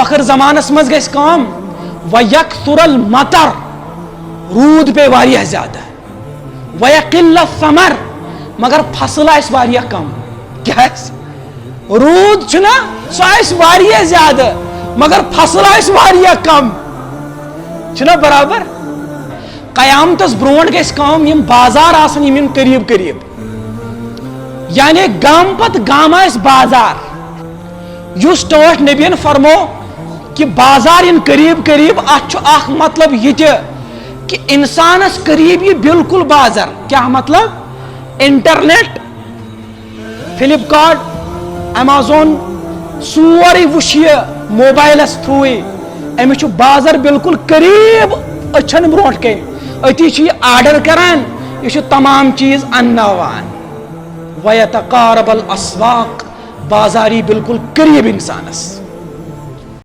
آخر زمانس مز گژھِ کٲم وَیَکْثُرَ الْمَطَر روٗد پے واریاہ زیادٕ وَیَقِلَّ الثَّمَر مگر فصل آسہِ واریاہ کم کیٛازِ روٗد چھُنا سُہ آسہِ واریاہ زیادٕ مگر فصل آسہِ واریاہ کم چھُنا برابر قیامتس برونٛٹھ گژھِ کٲم یِم بازار آسن یِم یِن قریٖب قریٖب یعنی گام پتہٕ گام آسہِ بازار یُس ٹٲٹھ نبیَن فرمو کہ بازار یِن قریٖب قریٖب اتھ چھُ اکھ مطلب یہِ تہِ کہ انسانس قریٖب یہِ بالکل بازر کیٛاہ مطلب انٹرنیٹ فلپ کارٹ ایمیزون سورُے وٕچھ یہِ موبایلس تھروٗے أمِس چھُ بازر بالکل قریٖب أچھن برونٛٹھ کَنۍ أتی چھُ یہِ آرڈر کران یہِ چھُ تمام چیٖز انناوان وَیَتَقَارَبَ الْأَسْوَاقُ بازاری بالکل قریٖب انسانس